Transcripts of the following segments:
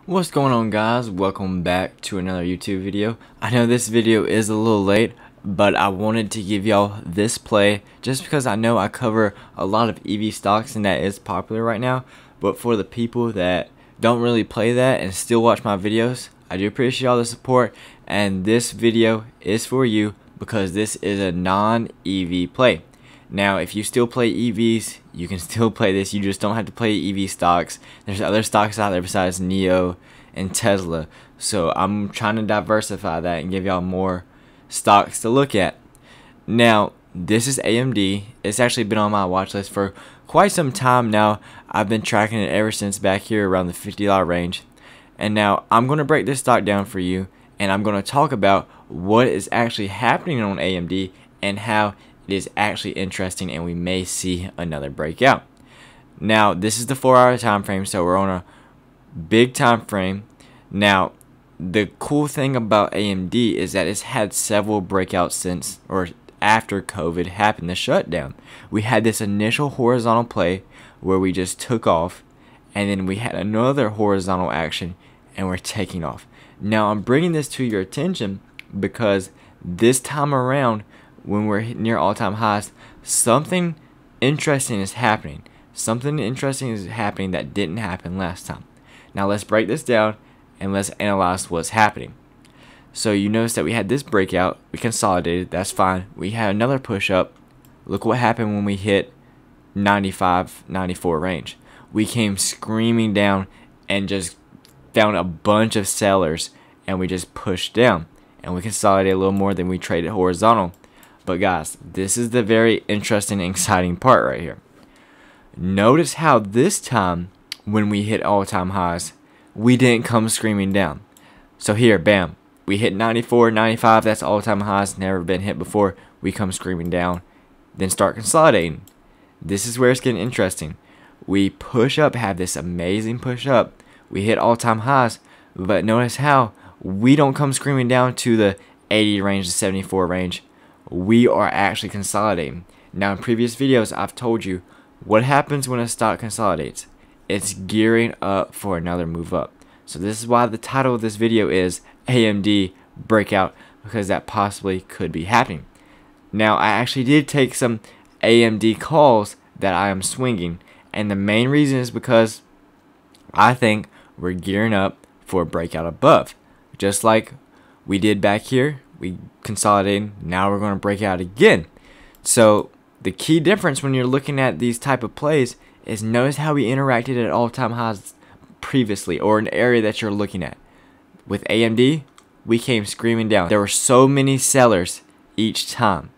What's going on, guys? Welcome back to another YouTube video. I know this video is a little late, but I wanted to give y'all this play just because I know I cover a lot of EV stocks and that is popular right now. But for the people that don't really play that and still watch my videos, I do appreciate all the support, and this video is for you because this is a non-EV play. Now, if you still play EVs, you can still play this. You just don't have to play EV stocks. There's other stocks out there besides NIO and Tesla. So I'm trying to diversify that and give y'all more stocks to look at. Now, this is AMD. It's actually been on my watch list for quite some time now. I've been tracking it ever since back here around the $50 range. And now I'm going to break this stock down for you, and I'm going to talk about what is actually happening on AMD and how it is actually interesting, and we may see another breakout. Now, this is the 4-hour time frame, so we're on a big time frame. Now, the cool thing about AMD is that it's had several breakouts since or after COVID happened, the shutdown. We had this initial horizontal play where we just took off, and then we had another horizontal action, and we're taking off. Now, I'm bringing this to your attention because this time around, when we're near all-time highs, something interesting is happening. Something interesting is happening that didn't happen last time. Now let's break this down and let's analyze what's happening. So you notice that we had this breakout, we consolidated, that's fine. We had another push up. Look what happened when we hit 95, 94 range. We came screaming down and just found a bunch of sellers, and we just pushed down, and we consolidated a little more than we traded horizontal. But guys, this is the very interesting and exciting part right here. Notice how this time, when we hit all-time highs, we didn't come screaming down. So here, bam, we hit 94, 95, that's all-time highs, never been hit before. We come screaming down, then start consolidating. This is where it's getting interesting. We push up, have this amazing push up. We hit all-time highs, but notice how we don't come screaming down to the 80 range, the 74 range. We are actually consolidating. Now, in previous videos, I've told you what happens when a stock consolidates. It's gearing up for another move up. So this is why the title of this video is AMD Breakout, because that possibly could be happening. Now, I actually did take some AMD calls that I am swinging, and the main reason is because I think we're gearing up for a breakout above. Just like we did back here, we consolidated, now we're going to break out again. So the key difference when you're looking at these type of plays is notice how we interacted at all-time highs previously, or an area that you're looking at. With AMD, we came screaming down. There were so many sellers each time.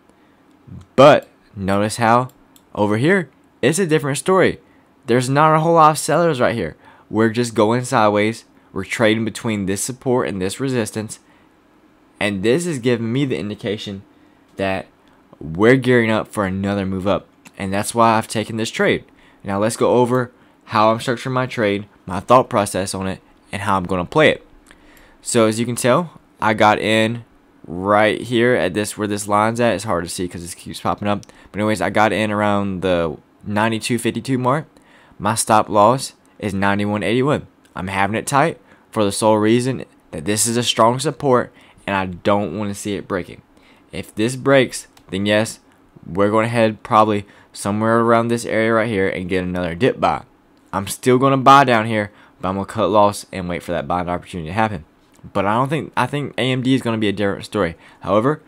But notice how over here, it's a different story. There's not a whole lot of sellers right here. We're just going sideways. We're trading between this support and this resistance. And this is giving me the indication that we're gearing up for another move up. And that's why I've taken this trade. Now let's go over how I'm structuring my trade, my thought process on it, and how I'm going to play it. So as you can tell, I got in right here at this, where this line's at. It's hard to see because it keeps popping up. But anyways, I got in around the 92.52 mark. My stop loss is 91.81. I'm having it tight for the sole reason that this is a strong support, and I don't want to see it breaking. If this breaks, then yes, we're going to head probably somewhere around this area right here and get another dip buy. I'm still going to buy down here, but I'm going to cut loss and wait for that buying opportunity to happen. But I think AMD is going to be a different story. However,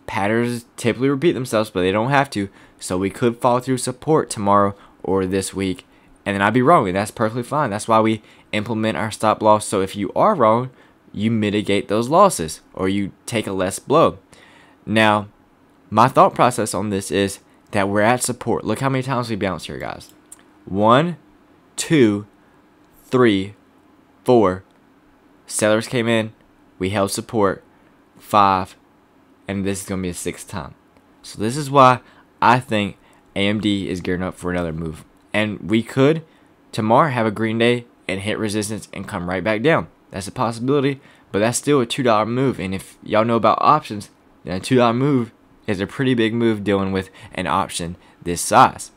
patterns typically repeat themselves, but they don't have to. So we could fall through support tomorrow or this week, and then I'd be wrong, and that's perfectly fine. That's why we implement our stop loss. So if you are wrong, you mitigate those losses, or you take a less blow. Now, my thought process on this is that we're at support. Look how many times we bounced here, guys. 1, 2, 3, 4. Sellers came in. We held support. 5. And this is going to be a 6th time. So this is why I think AMD is gearing up for another move. And we could tomorrow have a green day and hit resistance and come right back down. That's a possibility, but that's still a $2 move. And if y'all know about options, then a $2 move is a pretty big move dealing with an option this size.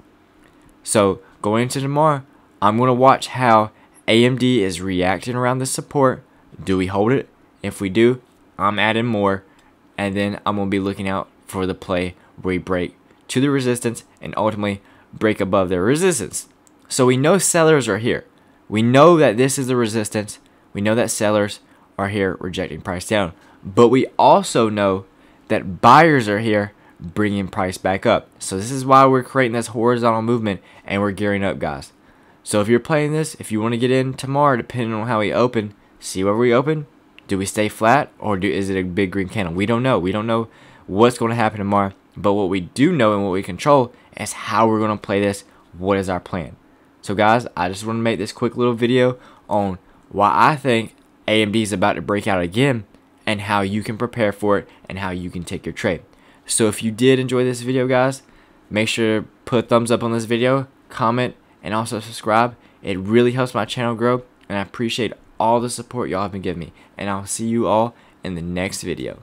So going into tomorrow, I'm going to watch how AMD is reacting around this support. Do we hold it? If we do, I'm adding more, and then I'm going to be looking out for the play where we break to the resistance and ultimately break above their resistance. So we know sellers are here. We know that this is the resistance. We know that sellers are here rejecting price down. But we also know that buyers are here bringing price back up. So this is why we're creating this horizontal movement and we're gearing up, guys. So if you're playing this, if you want to get in tomorrow, depending on how we open, see where we open. Do we stay flat or is it a big green candle? We don't know. We don't know what's going to happen tomorrow. But what we do know and what we control is how we're going to play this. What is our plan? So guys, I just want to make this quick little video on why I think AMD is about to break out again and how you can prepare for it and how you can take your trade. So if you did enjoy this video, guys, make sure to put a thumbs up on this video, comment, and also subscribe. It really helps my channel grow, and I appreciate all the support y'all have been giving me. And I'll see you all in the next video.